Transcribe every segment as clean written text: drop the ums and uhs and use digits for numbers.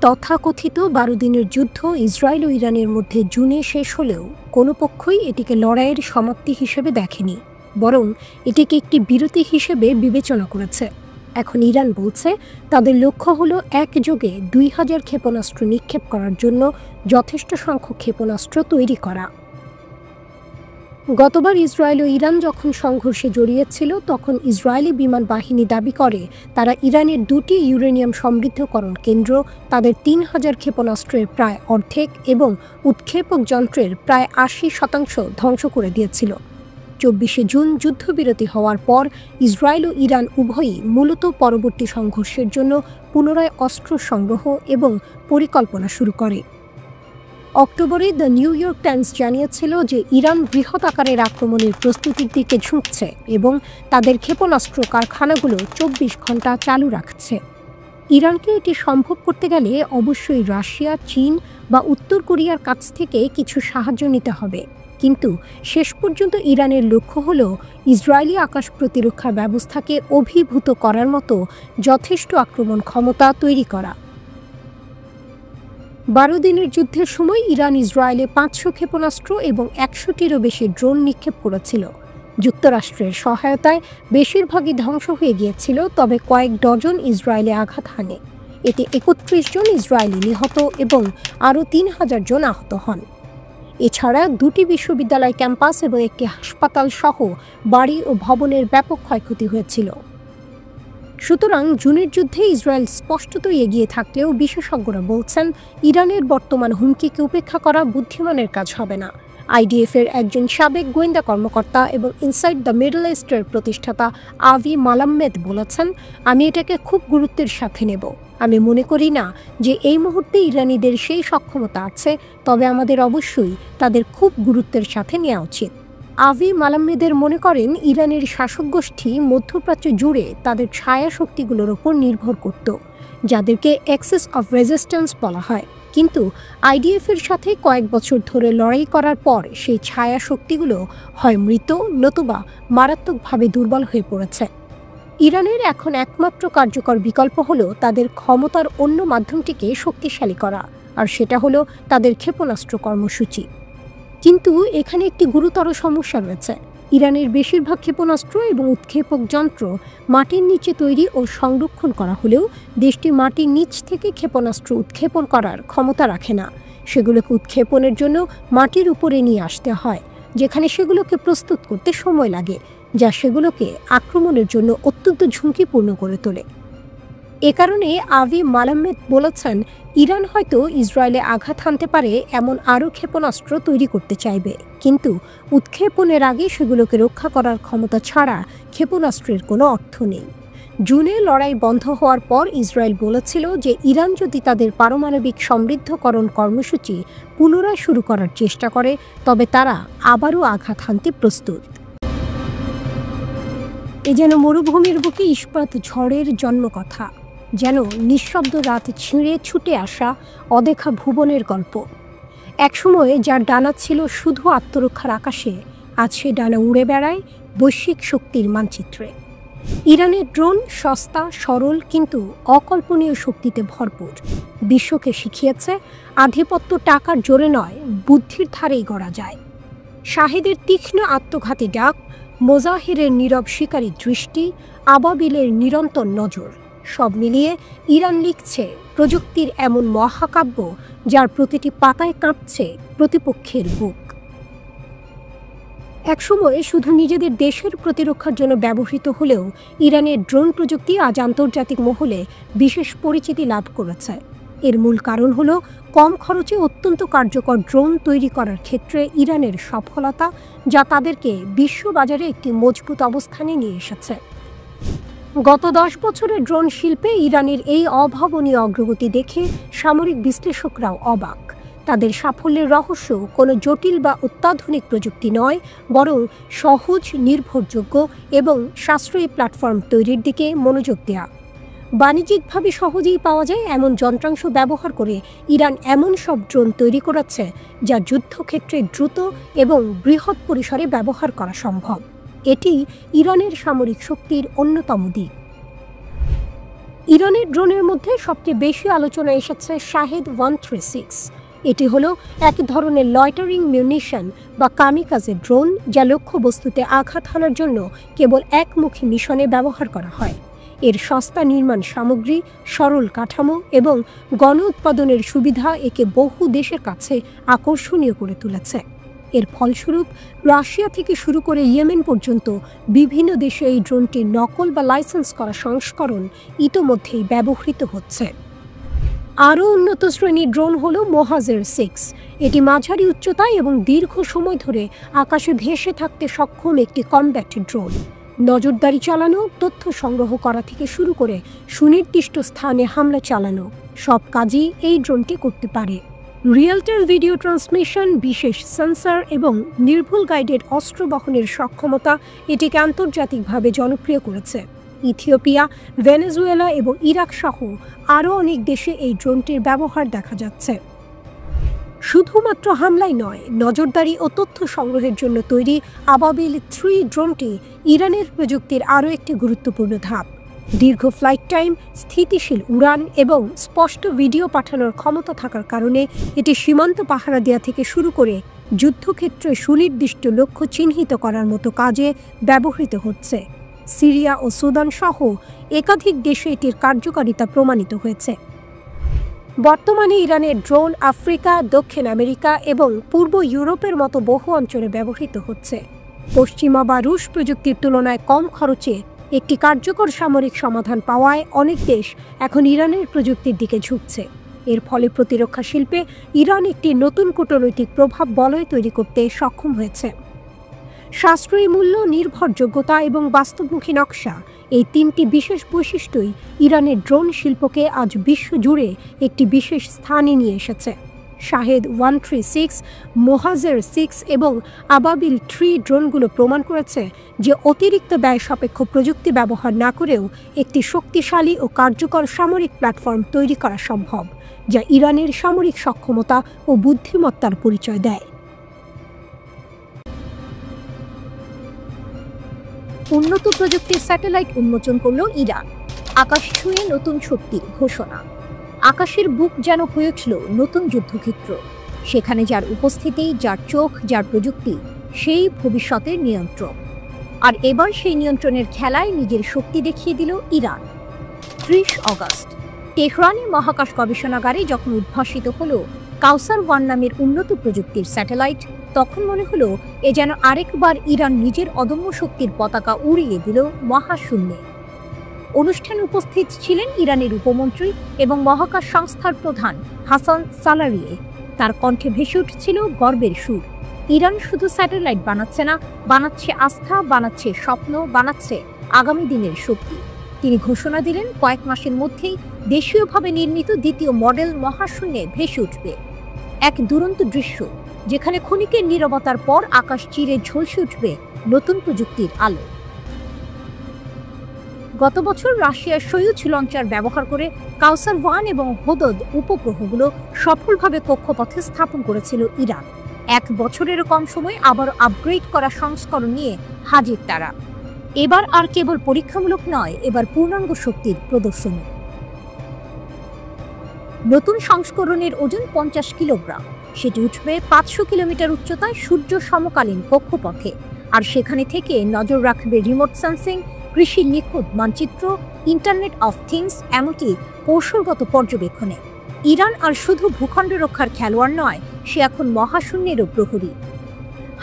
তথাকথিত ১২ দিনের যুদ্ধ ইসরায়েল ও ইরানের মধ্যে জুনে শেষ হলেও কোনো পক্ষই এটিকে লড়াইয়ের সমাপ্তি হিসেবে দেখেনি, বরং এটিকে একটি বিরতি হিসেবে বিবেচনা করেছে। এখন ইরান বলছে তাদের লক্ষ্য হলো একযোগে ২,০০০ ক্ষেপণাস্ত্র নিক্ষেপ করার জন্য যথেষ্ট সংখ্যক ক্ষেপণাস্ত্র তৈরি করা। গতবার ইসরায়েল ও ইরান যখন সংঘর্ষে জড়িয়েছিল তখন ইসরায়েলি বিমান বাহিনী দাবি করে তারা ইরানের ২টি ইউরেনিয়াম সমৃদ্ধকরণ কেন্দ্র, তাদের ৩,০০০ ক্ষেপণাস্ত্রের প্রায় অর্ধেক এবং উৎক্ষেপক যন্ত্রের প্রায় ৮০% ধ্বংস করে দিয়েছিল। ২৪শে জুন যুদ্ধবিরতি হওয়ার পর ইসরায়েল ও ইরান উভয়ই মূলত পরবর্তী সংঘর্ষের জন্য পুনরায় অস্ত্র সংগ্রহ এবং পরিকল্পনা শুরু করে। অক্টোবরে দ্য নিউ ইয়র্ক টাইমস জানিয়েছিল যে ইরান বৃহৎ আকারের আক্রমণের প্রস্তুতির দিকে ঝুঁকছে এবং তাদের ক্ষেপণাস্ত্র কারখানাগুলো ২৪ ঘন্টা চালু রাখছে। ইরানকে এটি সম্ভব করতে গেলে অবশ্যই রাশিয়া, চীন বা উত্তর কোরিয়ার কাছ থেকে কিছু সাহায্য নিতে হবে, কিন্তু শেষ পর্যন্ত ইরানের লক্ষ্য হল ইসরায়েলি আকাশ প্রতিরক্ষা ব্যবস্থাকে অভিভূত করার মতো যথেষ্ট আক্রমণ ক্ষমতা তৈরি করা। ১২ দিনের যুদ্ধের সময় ইরান ইসরায়েলে ৫০০ ক্ষেপণাস্ত্র এবং ১০০টিরও বেশি ড্রোন নিক্ষেপ করেছিল। যুক্তরাষ্ট্রের সহায়তায় বেশিরভাগই ধ্বংস হয়ে গিয়েছিল, তবে কয়েক ডজন ইসরায়েলে আঘাত হানে। এতে ৩১ জন ইসরায়েলি নিহত এবং আরও ৩,০০০ জন আহত হন। এছাড়া ২টি বিশ্ববিদ্যালয় ক্যাম্পাস এবং একটি হাসপাতাল সহ বাড়ি ও ভবনের ব্যাপক ক্ষয়ক্ষতি হয়েছিল। সুতরাং জুনের যুদ্ধে ইসরায়েল স্পষ্টতই এগিয়ে থাকলেও বিশেষজ্ঞরা বলছেন ইরানের বর্তমান হুমকিকে উপেক্ষা করা বুদ্ধিমানের কাজ হবে না। আইডিএফের একজন সাবেক গোয়েন্দা কর্মকর্তা এবং ইনসাইড দ্য মিডল ইস্টের প্রতিষ্ঠাতা আভি মালাম্মেদ বলেছেন, আমি এটাকে খুব গুরুত্বের সাথে নেব। আমি মনে করি না যে এই মুহূর্তে ইরানিদের সেই সক্ষমতা আছে, তবে আমাদের অবশ্যই তাদের খুব গুরুত্বের সাথে নেওয়া উচিত। আভি মালাম্মেদের মনে করেন ইরানের শাসক গোষ্ঠী মধ্যপ্রাচ্য জুড়ে তাদের ছায়া শক্তিগুলোর ওপর নির্ভর করত, যাদেরকে অ্যাক্সেস অফ রেজিস্ট্যান্স বলা হয়, কিন্তু আইডিএফের সাথে কয়েক বছর ধরে লড়াই করার পর সেই ছায়া শক্তিগুলো হয় মৃত নতুবা মারাত্মকভাবে দুর্বল হয়ে পড়েছে। ইরানের এখন একমাত্র কার্যকর বিকল্প হলো তাদের ক্ষমতার অন্য মাধ্যমটিকে শক্তিশালী করা, আর সেটা হলো তাদের ক্ষেপণাস্ত্র কর্মসূচি। কিন্তু এখানে একটি গুরুতর সমস্যা রয়েছে। ইরানের বেশিরভাগ ক্ষেপণাস্ত্র এবং উৎক্ষেপক যন্ত্র মাটির নিচে তৈরি ও সংরক্ষণ করা হলেও দেশটি মাটির নিচ থেকে ক্ষেপণাস্ত্র উৎক্ষেপণ করার ক্ষমতা রাখে না। সেগুলোকে উৎক্ষেপণের জন্য মাটির উপরে নিয়ে আসতে হয়, যেখানে সেগুলোকে প্রস্তুত করতে সময় লাগে, যা সেগুলোকে আক্রমণের জন্য অত্যন্ত ঝুঁকিপূর্ণ করে তোলে। এ কারণে আভি মালাম্মেদ বলেছেন, ইরান হয়তো ইসরায়েলে আঘাত হানতে পারে এমন আরও ক্ষেপণাস্ত্র তৈরি করতে চাইবে, কিন্তু উৎক্ষেপণের আগে সেগুলোকে রক্ষা করার ক্ষমতা ছাড়া ক্ষেপণাস্ত্রের কোনো অর্থ নেই। জুনে লড়াই বন্ধ হওয়ার পর ইসরায়েল বলেছিল যে ইরান যদি তাদের পারমাণবিক সমৃদ্ধকরণ কর্মসূচি পুনরায় শুরু করার চেষ্টা করে তবে তারা আবারও আঘাত হানতে প্রস্তুত। এ যেন মরুভূমির বুকে ইস্পাত ঝড়ের জন্মকথা, যেন নিঃশব্দ রাত ছিঁড়ে ছুটে আসা অদেখা ভুবনের গল্প। একসময় যার ডানা ছিল শুধু আত্মরক্ষার আকাশে, আজ সে ডানা উড়ে বেড়ায় বৈশ্বিক শক্তির মানচিত্রে। ইরানের ড্রোন সস্তা, সরল কিন্তু অকল্পনীয় শক্তিতে ভরপুর। বিশ্বকে শিখিয়েছে আধিপত্য টাকার জোরে নয়, বুদ্ধির ধারেই গড়া যায়। শাহেদের তীক্ষ্ণ আত্মঘাতী ডাক, মোজাহিরের নীরব শিকারী দৃষ্টি, আবাবিলের নিরন্তর নজর, সব মিলিয়ে ইরান লিখছে প্রযুক্তির এমন মহাকাব্য যার প্রতিটি পাতায় কাঁপছে প্রতিপক্ষের বুক। একসময় শুধু নিজেদের দেশের প্রতিরক্ষার জন্য ব্যবহৃত হলেও ইরানের ড্রোন প্রযুক্তি আজ আন্তর্জাতিক মহলে বিশেষ পরিচিতি লাভ করেছে। এর মূল কারণ হলো কম খরচে অত্যন্ত কার্যকর ড্রোন তৈরি করার ক্ষেত্রে ইরানের সফলতা, যা তাদেরকে বিশ্ববাজারে একটি মজবুত অবস্থানে নিয়ে এসেছে। গত 10 বছরের ড্রোন শিল্পে ইরানের এই অভাবনীয় অগ্রগতি দেখে সামরিক বিশ্লেষকরাও অবাক। তাদের সাফল্যের রহস্য কোনো জটিল বা অত্যাধুনিক প্রযুক্তি নয়, বরং সহজ, নির্ভরযোগ্য এবং সাশ্রয়ী প্ল্যাটফর্ম তৈরির দিকে মনোযোগ দেওয়া। বাণিজ্যিকভাবে সহজেই পাওয়া যায় এমন যন্ত্রাংশ ব্যবহার করে ইরান এমন সব ড্রোন তৈরি করেছে যা যুদ্ধক্ষেত্রে দ্রুত এবং বৃহৎ পরিসরে ব্যবহার করা সম্ভব। এটি ইরানের সামরিক শক্তির অন্যতম দিক। ইরানের ড্রোনের মধ্যে সবচেয়ে বেশি আলোচনা এসেছে শাহেদ 136। এটি হলো এক ধরনের লয়টারিং মিউনিশন বা কামিকাজে ড্রোন, যা লক্ষ্যবস্তুতে আঘাত হানার জন্য কেবল একমুখী মিশনে ব্যবহার করা হয়। এর সস্তা নির্মাণ সামগ্রী, সরল কাঠামো এবং গণ উৎপাদনের সুবিধা একে বহু দেশের কাছে আকর্ষণীয় করে তুলেছে। এর ফলস্বরূপ রাশিয়া থেকে শুরু করে ইয়েমেন পর্যন্ত বিভিন্ন দেশে এই ড্রোনটির নকল বা লাইসেন্স করা সংস্করণ ইতোমধ্যেই ব্যবহৃত হচ্ছে। আরও উন্নত শ্রেণীর ড্রোন হল মোহাজের 6। এটি মাঝারি উচ্চতায় এবং দীর্ঘ সময় ধরে আকাশে ভেসে থাকতে সক্ষম একটি কমব্যাট ড্রোন। নজরদারি চালানো, তথ্য সংগ্রহ করা থেকে শুরু করে সুনির্দিষ্ট স্থানে হামলা চালানো সব কাজই এই ড্রোনটি করতে পারে। রিয়েল-টাইম ভিডিও ট্রান্সমিশন, বিশেষ সেন্সর এবং নির্ভুল গাইডেড অস্ত্র বহনের সক্ষমতা এটিকে আন্তর্জাতিকভাবে জনপ্রিয় করেছে। ইথিওপিয়া, ভেনেজুয়েলা এবং ইরাক সহ আরও অনেক দেশে এই ড্রোনটির ব্যবহার দেখা যাচ্ছে। শুধুমাত্র হামলাই নয়, নজরদারি ও তথ্য সংগ্রহের জন্য তৈরি আবাবিল 3 ড্রোনটি ইরানের প্রযুক্তির আরও একটি গুরুত্বপূর্ণ ধাপ। দীর্ঘ ফ্লাইট টাইম, স্থিতিশীল উড়ান এবং স্পষ্ট ভিডিও পাঠানোর ক্ষমতা থাকার কারণে এটি সীমান্ত পাহারা দেওয়া থেকে শুরু করে যুদ্ধক্ষেত্রে সুনির্দিষ্ট লক্ষ্য চিহ্নিত করার মতো কাজে ব্যবহৃত হচ্ছে। সিরিয়া ও সুদান সহ একাধিক দেশে এটির কার্যকারিতা প্রমাণিত হয়েছে। বর্তমানে ইরানের ড্রোন আফ্রিকা, দক্ষিণ আমেরিকা এবং পূর্ব ইউরোপের মতো বহু অঞ্চলে ব্যবহৃত হচ্ছে। পশ্চিমা বা রুশ প্রযুক্তির তুলনায় কম খরচে একটি কার্যকর সামরিক সমাধান পাওয়ায় অনেক দেশ এখন ইরানের প্রযুক্তির দিকে ঝুঁকছে। এর ফলে প্রতিরক্ষা শিল্পে ইরান একটি নতুন কূটনৈতিক প্রভাব বলয় তৈরি করতে সক্ষম হয়েছে। সাশ্রয়ী মূল্য, নির্ভরযোগ্যতা এবং বাস্তবমুখী নকশা, এই তিনটি বিশেষ বৈশিষ্ট্যই ইরানের ড্রোন শিল্পকে আজ বিশ্বজুড়ে একটি বিশেষ স্থানে নিয়ে এসেছে। শাহেদ 136, মোহাজের 6 এবং আবাবিল 3 ড্রোনগুলো প্রমাণ করেছে যে অতিরিক্ত ব্যয় সাপেক্ষ প্রযুক্তি ব্যবহার না করেও একটি শক্তিশালী ও কার্যকর সামরিক প্ল্যাটফর্ম তৈরি করা সম্ভব, যা ইরানের সামরিক সক্ষমতা ও বুদ্ধিমত্তার পরিচয় দেয়। উন্নত প্রযুক্তির স্যাটেলাইট উন্মোচন করল ইরান। আকাশ ছুঁয়ে নতুন শক্তির ঘোষণা। আকাশের বুক যেন হয়ে উঠল নতুন যুদ্ধক্ষেত্র। সেখানে যার উপস্থিতি, যার চোখ, যার প্রযুক্তি, সেই ভবিষ্যতের নিয়ন্ত্রক। আর এবার সেই নিয়ন্ত্রণের খেলায় নিজের শক্তি দেখিয়ে দিল ইরান। 30 অগস্ট তেহরানে মহাকাশ গবেষণাগারে যখন উদ্ভাসিত হলো কাউসার 1 নামের উন্নত প্রযুক্তির স্যাটেলাইট, তখন মনে হলো এ যেন আরেকবার ইরান নিজের অদম্য শক্তির পতাকা উড়িয়ে দিল মহাশূন্যে। অনুষ্ঠানে উপস্থিত ছিলেন ইরানের উপমন্ত্রী এবং মহাকাশ সংস্থার প্রধান হাসান সালারিয়ে। তার কণ্ঠে ভেসে উঠছিল গর্বের সুর। ইরান শুধু স্যাটেলাইট বানাচ্ছে না, বানাচ্ছে আস্থা, বানাচ্ছে স্বপ্ন, বানাচ্ছে আগামী দিনের শক্তি। তিনি ঘোষণা দিলেন কয়েক মাসের মধ্যেই দেশীয়ভাবে নির্মিত দ্বিতীয় মডেল মহাশূন্যে ভেসে উঠবে। এক দুরন্ত দৃশ্য, যেখানে ক্ষণিকের নীরবতার পর আকাশ চিরে ঝলসে উঠবে নতুন প্রযুক্তির আলো। গত বছর রাশিয়ার সোয়ুজ লঞ্চার ব্যবহার করে কাউসার 1 এবং হোদদ উপগ্রহগুলো সফলভাবে কক্ষপথে স্থাপন করেছিল ইরান। 1 বছরেরও কম সময়ে আবার আপগ্রেড করা সংস্করণ নিয়ে হাজির তারা। এবার আর কেবল পরীক্ষামূলক নয়, এবার পূর্ণাঙ্গ শক্তির প্রদর্শনী। নতুন সংস্করণের ওজন 50 কিলোগ্রাম। সেটি উঠবে 500 কিলোমিটার উচ্চতায় সূর্য সমকালীন কক্ষপথে। আর সেখানে থেকে নজর রাখবে রিমোট সেন্সিং, কৃষি নিখুঁত মানচিত্র, ইন্টারনেট অফ থিংস, এমনকি কৌশলগত পর্যবেক্ষণে। ইরান আর শুধু ভূখণ্ড রক্ষার খেলোয়াড় নয়, সে এখন মহাশূন্যেরও প্রহরী।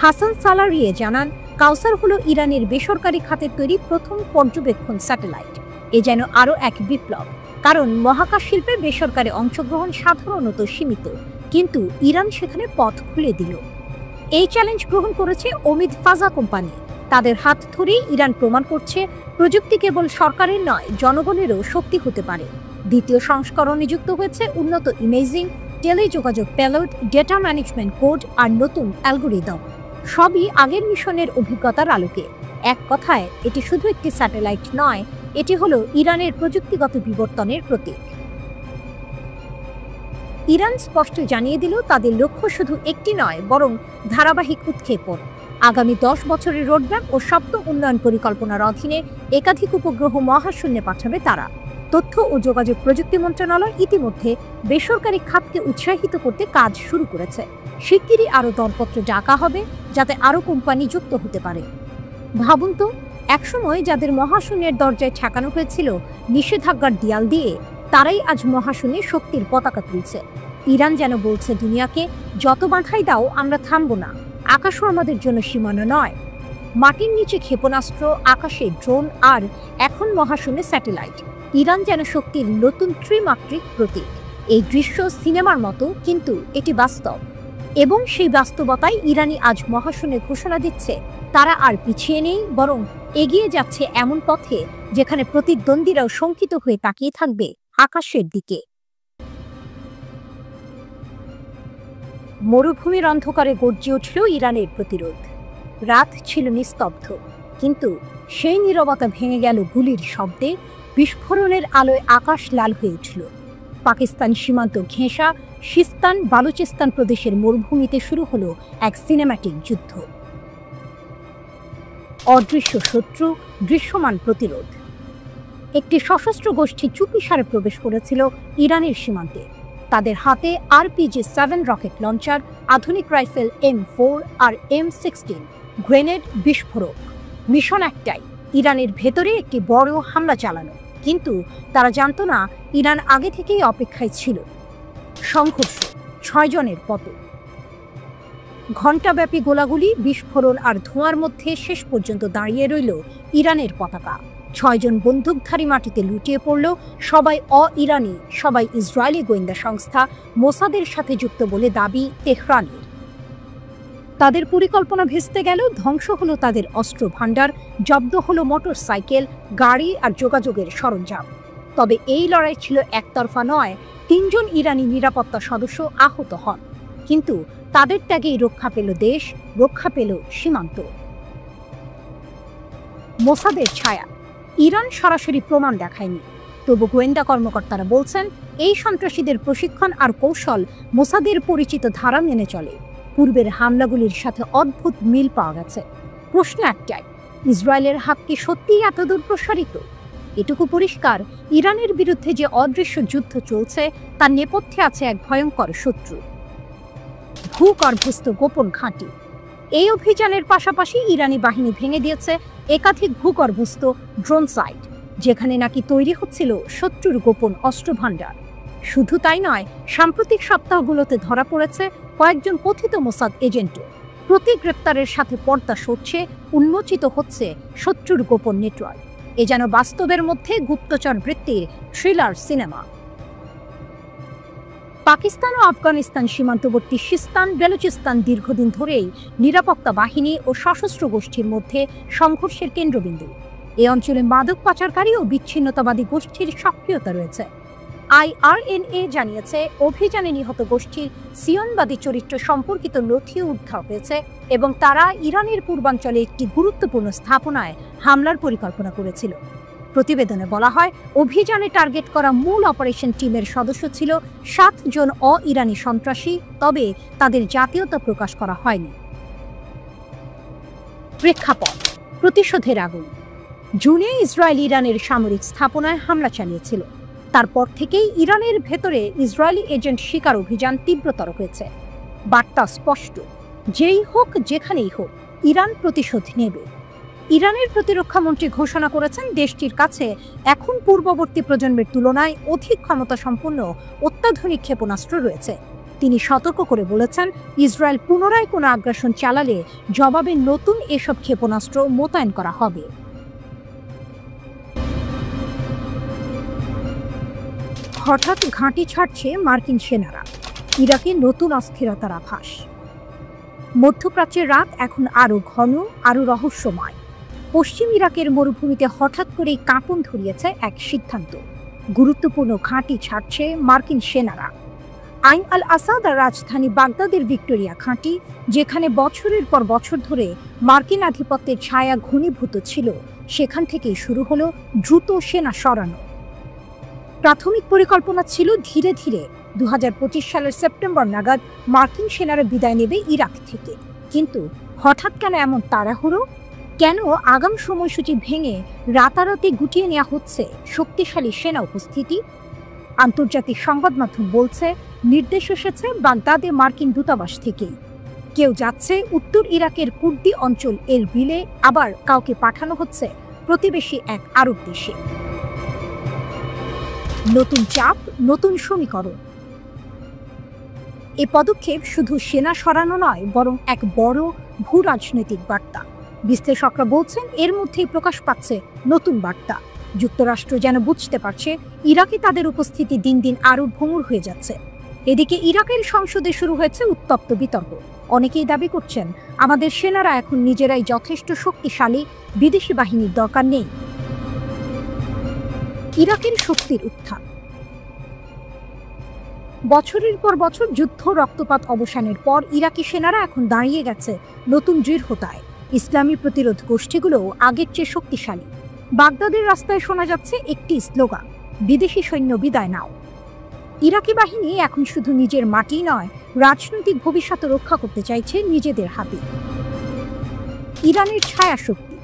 হাসান সালারিয়ে জানান, কাউসার হলো ইরানের বেসরকারি খাতের তৈরি প্রথম পর্যবেক্ষণ স্যাটেলাইট। এ যেন আরও এক বিপ্লব, কারণ মহাকাশ শিল্পে বেসরকারি অংশগ্রহণ সাধারণত সীমিত, কিন্তু ইরান সেখানে পথ খুলে দিল। এই চ্যালেঞ্জ গ্রহণ করেছে ওমিদ ফাজা কোম্পানি। তাদের হাত ধরেই ইরান প্রমাণ করছে প্রযুক্তি কেবল সরকারের নয়, জনগণেরও শক্তি হতে পারে। দ্বিতীয় সংস্করণে যুক্ত হয়েছে উন্নত ইমেজিং, টেলিযোগাযোগ পেলোড, ডেটা ম্যানেজমেন্ট কোড আর নতুন অ্যালগোরিদম। সবই আগের মিশনের অভিজ্ঞতার আলোকে। এক কথায়, এটি শুধু একটি স্যাটেলাইট নয়, এটি হলো ইরানের প্রযুক্তিগত বিবর্তনের প্রতীক। ইরান স্পষ্ট জানিয়ে দিল তাদের লক্ষ্য শুধু একটি নয়, বরং ধারাবাহিক উৎক্ষেপণ। আগামী 10 বছরের রোডম্যাপ ও সপ্তম উন্নয়ন পরিকল্পনার অধীনে একাধিক উপগ্রহ মহাশূন্যে পাঠাবে তারা। তথ্য ও যোগাযোগ প্রযুক্তি মন্ত্রণালয় ইতিমধ্যে বেসরকারি খাতকে উৎসাহিত করতে কাজ শুরু করেছে। শিগগিরই আরও দরপত্র ডাকা হবে যাতে আরও কোম্পানি যুক্ত হতে পারে। ভাবুন তো, একসময় যাদের মহাশূন্যের দরজায় ঠেকানো হয়েছিল নিষেধাজ্ঞার দেয়াল দিয়ে, তারাই আজ মহাশূন্যে শক্তির পতাকা তুলছে। ইরান যেন বলছে দুনিয়াকে, যত বাধাই দাও আমরা থামব না, আকাশও আমাদের জন্য সীমানা নয়। মাটির নিচে ক্ষেপণাস্ত্র, আকাশে ড্রোন, আর এখন মহাশূন্যে স্যাটেলাইট। ইরান যেন শক্তির নতুন ত্রিমাত্রিক প্রতীক। এই দৃশ্য সিনেমার মতো, কিন্তু এটি বাস্তব। এবং সেই বাস্তবতায় ইরানি আজ মহাশূন্যে ঘোষণা দিচ্ছে তারা আর পিছিয়ে নেই, বরং এগিয়ে যাচ্ছে এমন পথে যেখানে প্রতিদ্বন্দ্বীরাও শঙ্কিত হয়ে তাকিয়ে থাকবে আকাশের দিকে। মরুভূমির অন্ধকারে গর্জে উঠল ইরানের প্রতিরোধ। রাত ছিল নিস্তব্ধ, কিন্তু সেই নীরবতা ভেঙে গেল গুলির শব্দে। বিস্ফোরণের আলোয় আকাশ লাল হয়ে উঠল। পাকিস্তান সীমান্ত ঘেঁষা সিস্তান বালুচিস্তান প্রদেশের মরুভূমিতে শুরু হলো এক সিনেম্যাটিক যুদ্ধ। অদৃশ্য শত্রু, দৃশ্যমান প্রতিরোধ। একটি সশস্ত্র গোষ্ঠী চুপিসারে প্রবেশ করেছিল ইরানের সীমান্তে। তাদের হাতে RPG-7 রকেট লঞ্চার, আধুনিক রাইফেল M4 আর M16, গ্রেনেড, বিস্ফোরক। মিশন একটাই, ইরানের ভেতরে একটি বড় হামলা চালানো। কিন্তু তারা জানত না ইরান আগে থেকেই অপেক্ষায় ছিল। সংঘর্ষ, 6 জনের পতন। ঘণ্টাব্যাপী গোলাগুলি, বিস্ফোরণ আর ধোঁয়ার মধ্যে শেষ পর্যন্ত দাঁড়িয়ে রইল ইরানের পতাকা। 6 জন বন্দুকধারী মাটিতে লুটিয়ে পড়ল। সবাই ইরানি, সবাই ইসরায়েলি গোয়েন্দা সংস্থা মোসাদের সাথে যুক্ত বলে দাবি তেহরানের। তাদের পরিকল্পনা ভেস্তে গেল, ধ্বংস হলো তাদের অস্ত্র ভাণ্ডার, জব্দ হলো মোটরসাইকেল, গাড়ি আর যোগাযোগের সরঞ্জাম। তবে এই লড়াই ছিল একতরফা নয়। 3 জন ইরানি নিরাপত্তা সদস্য আহত হন, কিন্তু তাদের ত্যাগেই রক্ষা পেল দেশ, রক্ষা পেল সীমান্ত। মোসাদের ছায়া। ইরান সরাসরি প্রমাণ দেখায়নি, তবু গোয়েন্দা কর্মকর্তারা বলছেন এই সন্ত্রাসীদের প্রশিক্ষণ আর কৌশল মোসাদের পরিচিত ধারা মেনে চলে। পূর্বের হামলাগুলির সাথে অদ্ভুত মিল পাওয়া গেছে। প্রশ্ন একটাই, ইসরায়েলের হাত কি সত্যিই এত দূর প্রসারিত? এটুকু পরিষ্কার, ইরানের বিরুদ্ধে যে অদৃশ্য যুদ্ধ চলছে তার নেপথ্যে আছে এক ভয়ঙ্কর শত্রু, ভূগর্ভস্থ গোপন ঘাঁটি। এই অভিযানের পাশাপাশি ইরানি বাহিনী ভেঙে দিয়েছে একাধিক ভূগর্ভস্থ ড্রোন সাইট, যেখানে নাকি তৈরি হচ্ছিল শত্রুর গোপন অস্ত্রভাণ্ডার। শুধু তাই নয়, সাম্প্রতিক সপ্তাহগুলোতে ধরা পড়েছে কয়েকজন কথিত মোসাদ এজেন্টও। প্রতি গ্রেপ্তারের সাথে পর্দা সরছে, উন্মোচিত হচ্ছে শত্রুর গোপন নেটওয়ার্ক। এ যেন বাস্তবের মধ্যে গুপ্তচর বৃত্তির থ্রিলার সিনেমা। পাকিস্তান ও আফগানিস্তান সীমান্তবর্তী সিস্তান বেলুচিস্তান দীর্ঘদিন ধরেই নিরাপত্তা বাহিনী ও সশস্ত্র গোষ্ঠীর মধ্যে সংঘর্ষের কেন্দ্রবিন্দু। এই অঞ্চলে মাদক পাচারকারী ও বিচ্ছিন্নতাবাদী গোষ্ঠীর সক্রিয়তা রয়েছে। IRNA জানিয়েছে অভিযানে নিহত গোষ্ঠীর সিয়নবাদী চরিত্র সম্পর্কিত নথিও উদ্ধার হয়েছে এবং তারা ইরানের পূর্বাঞ্চলে একটি গুরুত্বপূর্ণ স্থাপনায় হামলার পরিকল্পনা করেছিল। প্রতিবেদনে বলা হয়, অভিযানে টার্গেট করা মূল অপারেশন টিমের সদস্য ছিল 7 জন ইরানি সন্ত্রাসী, তবে তাদের জাতীয়তা প্রকাশ করা হয়নি। প্রেক্ষাপট, প্রতিশোধের আগুন। জুনে ইসরায়েল ইরানের সামরিক স্থাপনায় হামলা চালিয়েছিল। তারপর থেকেই ইরানের ভেতরে ইসরায়েলি এজেন্ট শিকার অভিযান তীব্রতর হয়েছে। বার্তা স্পষ্ট, যেই হোক যেখানেই হোক ইরান প্রতিশোধ নেবে। ইরানের প্রতিরক্ষামন্ত্রী ঘোষণা করেছেন দেশটির কাছে এখন পূর্ববর্তী প্রজন্মের তুলনায় অধিক ক্ষমতাসম্পন্ন অত্যাধুনিক ক্ষেপণাস্ত্র রয়েছে। তিনি সতর্ক করে বলেছেন, ইসরায়েল পুনরায় কোনো আগ্রাসন চালালে জবাবে নতুন এসব ক্ষেপণাস্ত্র মোতায়েন করা হবে। হঠাৎ ঘাঁটি ছাড়ছে মার্কিন সেনারা, ইরাকে নতুন অস্থিরতার আভাস। মধ্যপ্রাচ্যের রাত এখন আরও ঘন, আরও রহস্যময়। পশ্চিম ইরাকের মরুভূমিতে হঠাৎ করেই কাঁপন ধরিয়েছে এক সিদ্ধান্ত। গুরুত্বপূর্ণ ঘাঁটি ছাড়ছে মার্কিন সেনারা। আইন আল আসাদ আর রাজধানী বাগদাদের ভিক্টোরিয়া ঘাঁটি, যেখানে বছরের পর বছর ধরে মার্কিন আধিপত্যের ছায়া ঘনীভূত ছিল, সেখান থেকেই শুরু হলো দ্রুত সেনা সরানো। প্রাথমিক পরিকল্পনা ছিল ধীরে ধীরে 2025 সালের সেপ্টেম্বর নাগাদ মার্কিন সেনারা বিদায় নেবে ইরাক থেকে। কিন্তু হঠাৎ কেন এমন তাড়াহুড়ো? কেন আগাম সময়সূচি ভেঙে রাতারাতি গুটিয়ে নেওয়া হচ্ছে শক্তিশালী সেনা উপস্থিতি? আন্তর্জাতিক সংবাদ মাধ্যম বলছে, নির্দেশ এসেছে বাগদাদে মার্কিন দূতাবাস থেকেই। কেউ যাচ্ছে উত্তর ইরাকের কুর্দি অঞ্চল এরবিলে, আবার কাউকে পাঠানো হচ্ছে প্রতিবেশী এক আরব দেশে। নতুন চাপ, নতুন সমীকরণ। এ পদক্ষেপ শুধু সেনা সরানো নয়, বরং এক বড় ভূ রাজনৈতিক বার্তা। বিশ্লেষকরা বলছেন, এর মধ্যেই প্রকাশ পাচ্ছে নতুন বার্তা। যুক্তরাষ্ট্র যেন বুঝতে পারছে ইরাকে তাদের উপস্থিতি দিন দিন আরও ভঙ্গুর হয়ে যাচ্ছে। এদিকে ইরাকের সংসদে শুরু হয়েছে উত্তপ্ত বিতর্ক। অনেকেই দাবি করছেন, আমাদের সেনারা এখন নিজেরাই যথেষ্ট শক্তিশালী, বিদেশি বাহিনীর দরকার নেই। ইরাকের শক্তির উত্থান। বছরের পর বছর যুদ্ধ, রক্তপাত অবসানের পর ইরাকি সেনারা এখন দাঁড়িয়ে গেছে নতুন দৃঢ়তায়। ইসলামী প্রতিরোধ গোষ্ঠীগুলো আগের চেয়ে শক্তিশালী। বাগদাদের রাস্তায় শোনা যাচ্ছে একটি স্লোগান, বিদেশি সৈন্য বিদায় নাও। ইরাকি বাহিনী এখন শুধু নিজের মাটি নয়, রাজনৈতিক ভবিষ্যৎ রক্ষা করতে চাইছে নিজেদের হাতে। ইরানের ছায়া শক্তি।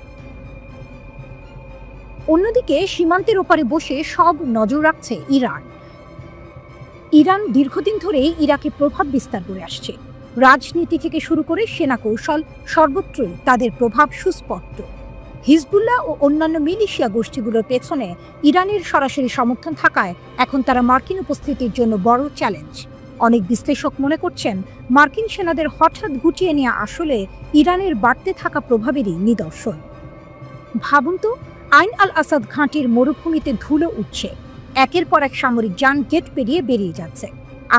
অন্যদিকে সীমান্তের ওপারে বসে সব নজর রাখছে ইরান। ইরান দীর্ঘদিন ধরেই ইরাকে প্রভাব বিস্তার করে আসছে। রাজনীতি থেকে শুরু করে সেনা কৌশল, সর্বত্রই তাদের প্রভাব সুস্পষ্ট। হিজবুল্লাহ ও অন্যান্য মিলিশিয়া গোষ্ঠীগুলোর পেছনে ইরানের সরাসরি সমর্থন থাকায় এখন তারা মার্কিন উপস্থিতির জন্য বড় চ্যালেঞ্জ। অনেক বিশ্লেষক মনে করছেন, মার্কিন সেনাদের হঠাৎ গুটিয়ে নেওয়া আসলে ইরানের বাড়তে থাকা প্রভাবেরই নিদর্শন। ভাবুন তো, আইন আল আসাদ ঘাঁটির মরুভূমিতে ধুলো উঠছে, একের পর এক সামরিক যান গেট পেরিয়ে বেরিয়ে যাচ্ছে।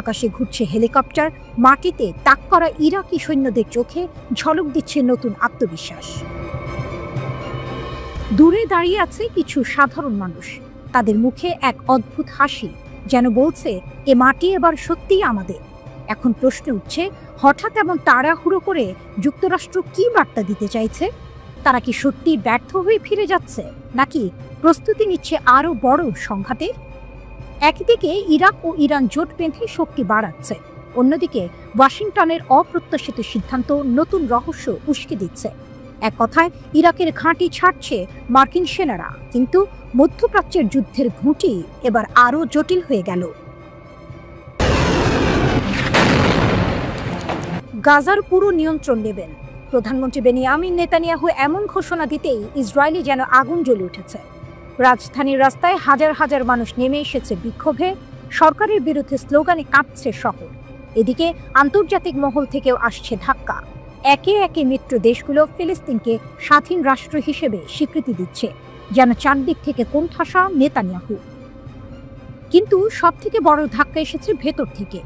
আকাশে ঘুরছে হেলিকপ্টার, মাটিতে তাক করা ইরাকি সৈন্যদের চোখে ঝলক দিচ্ছে নতুন আত্মবিশ্বাস। দূরে দাঁড়িয়ে আছে কিছু সাধারণ মানুষ, তাদের মুখে এক অদ্ভুত হাসি, যেন বলছে, এ মাটি এবার সত্যিই আমাদের। এখন প্রশ্ন উঠছে, হঠাৎ এমন তাড়াহুড়ো করে যুক্তরাষ্ট্র কি বার্তা দিতে চাইছে? তারা কি সত্যি ব্যর্থ হয়ে ফিরে যাচ্ছে, নাকি প্রস্তুতি নিচ্ছে আরও বড় সংঘাতের? একদিকে ইরাক ও ইরান জোট বেঁধে শক্তি বাড়াচ্ছে, অন্যদিকে ওয়াশিংটনের অপ্রত্যাশিত সিদ্ধান্ত নতুন রহস্য উস্কে দিচ্ছে। এক কথায়, ইরাকের ঘাঁটি ছাড়ছে মার্কিন সেনারা, কিন্তু মধ্যপ্রাচ্যের যুদ্ধের ঘুঁটি এবার আরও জটিল হয়ে গেল। গাজার পুরো নিয়ন্ত্রণ নেবেন প্রধানমন্ত্রী বেনিয়ামিন নেতানিয়াহু। এমন ঘোষণা দিতেই ইসরায়েলি যেন আগুন জ্বলে উঠেছে। রাজধানীর রাস্তায় হাজার হাজার মানুষ নেমে এসেছে বিক্ষোভে, সরকারের বিরুদ্ধে স্লোগানে কাঁপছে শহর। এদিকে আন্তর্জাতিক মহল থেকেও আসছে ধাক্কা। একে একে মিত্র দেশগুলো ফিলিস্তিনকে স্বাধীন রাষ্ট্র হিসেবে স্বীকৃতি দিচ্ছে, যেন চারদিক থেকে কোণঠাসা নেতানিয়াহু। কিন্তু সবথেকে বড় ধাক্কা এসেছে ভেতর থেকে।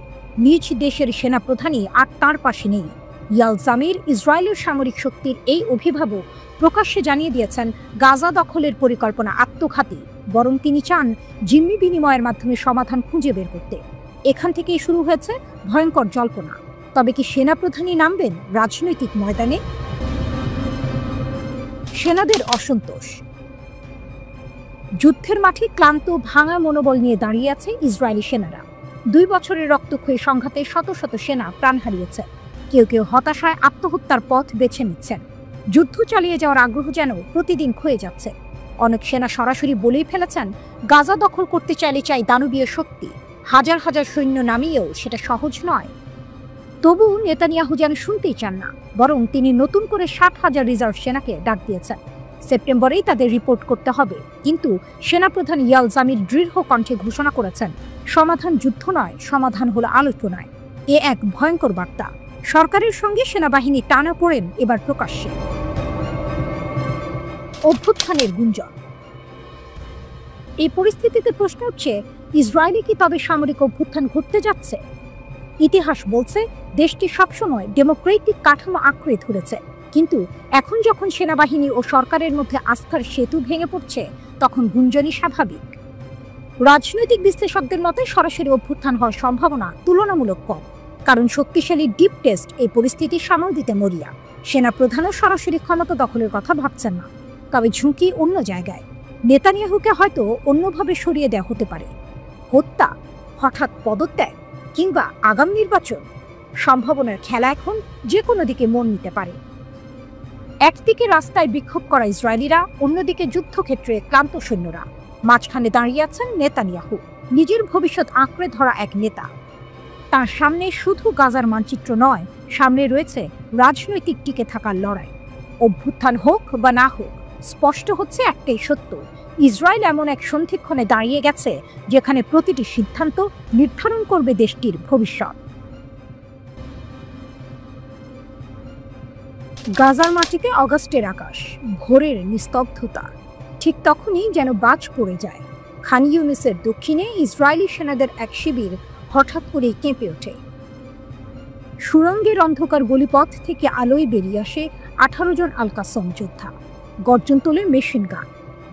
নিজ দেশের সেনাপ্রধানই আর তাঁর পাশে নেই। ইয়াল জামির, ইসরায়েলের সামরিক শক্তির এই অভিভাবক, প্রকাশ্যে জানিয়ে দিয়েছেন গাজা দখলের পরিকল্পনা আত্মঘাতী, বরং তিনি চান জিম্মি বিনিময়ের মাধ্যমে সমাধান খুঁজে বের করতে। এখান থেকেই শুরু হয়েছে ভয়ঙ্কর জল্পনা। তবে কি সেনাপ্রধানই নামবেন রাজনৈতিক ময়দানে? সেনাদের অসন্তোষ। যুদ্ধের মাঠে ক্লান্ত, ভাঙা মনোবল নিয়ে দাঁড়িয়ে আছে ইসরায়েলি সেনারা। 2 বছরের রক্তক্ষয়ী সংঘাতে শত শত সেনা প্রাণ হারিয়েছে। কেউ কেউ হতাশায় আত্মহত্যার পথ বেছে নিচ্ছেন। যুদ্ধ চালিয়ে যাওয়ার আগ্রহ যেন প্রতিদিন ক্ষয়ে যাচ্ছে। অনেক সেনা সরাসরি বলেই ফেলেছেন, গাজা দখল করতে চাইলে চাই দানবীয় শক্তি। হাজার হাজার সৈন্য নামিয়েও সেটা সহজ নয়। তবু নেতানিয়াহু যেন শুনতেই চান না, বরং তিনি নতুন করে 60,000 রিজার্ভ সেনাকে ডাক দিয়েছেন। সেপ্টেম্বরেই তাদের রিপোর্ট করতে হবে। কিন্তু সেনাপ্রধান ইয়াল জামির দৃঢ় কণ্ঠে ঘোষণা করেছেন, সমাধান যুদ্ধ নয়, সমাধান হলো আলোচনায়। এ এক ভয়ঙ্কর বার্তা। সরকারের সঙ্গে সেনাবাহিনী টানা পড়েন এবার প্রকাশ্যে। অভ্যুত্থানের গুঞ্জন। এই পরিস্থিতিতে প্রশ্ন উঠছে, ইসরায়েলে কি তবে সামরিক অভ্যুত্থান ঘটতে যাচ্ছে? ইতিহাস বলছে, দেশটি সবসময় ডেমোক্রেটিক কাঠামো আঁকড়ে ধরেছে, কিন্তু এখন যখন সেনাবাহিনী ও সরকারের মধ্যে আস্থার সেতু ভেঙে পড়ছে, তখন গুঞ্জনই স্বাভাবিক। রাজনৈতিক বিশ্লেষকদের মতে সরাসরি অভ্যুত্থান হওয়ার সম্ভাবনা তুলনামূলক কম, কারণ শক্তিশালী ডিপ টেস্ট এই পরিস্থিতি সামাল দিতে মরিয়া। সেনাপ্রধানও সরাসরি ক্ষমতা দখলের কথা ভাবছেন না। তবে ঝুঁকি অন্য জায়গায়। নেতানিয়াহুকে হয়তো অন্যভাবে সরিয়ে দেওয়া হতে পারে। হত্যা, হঠাৎ পদত্যাগ, কিংবা আগাম নির্বাচন। সম্ভাবনার খেলা এখন যে কোনো দিকে মন নিতে পারে। একদিকে রাস্তায় বিক্ষোভ করা ইসরায়েলিরা, অন্যদিকে যুদ্ধক্ষেত্রে ক্লান্ত সৈন্যরা। মাঝখানে দাঁড়িয়ে আছেন নেতানিয়াহু, নিজের ভবিষ্যৎ আঁকড়ে ধরা এক নেতা। তার সামনে শুধু গাজার মানচিত্র নয়, সামনে রয়েছে রাজনৈতিক টিকে থাকার লড়াই। অভ্যুত্থান হোক বা না হোক, স্পষ্ট হচ্ছে একটাই সত্য: ইসরায়েল এমন এক সন্ধিক্ষণে দাঁড়িয়ে গেছে যেখানে প্রতিটি সিদ্ধান্ত নির্ধারণ করবে দেশটির ভবিষ্যৎ। গাজার মাটিতে অগাস্টের আকাশ, ভোরের নিস্তব্ধতা। ঠিক তখনই যেন বাজ পড়ে যায়। খান ইউনিসের দক্ষিণে ইসরায়েলি সেনাদের এক শিবির হঠাৎ করেই কেঁপে ওঠে। সুড়ঙ্গের অন্ধকার গলিপথ থেকে আলোয় বেরিয়ে আসে 18 জন আল কাসম যোদ্ধা। গর্জন তোলে মেশিন গান,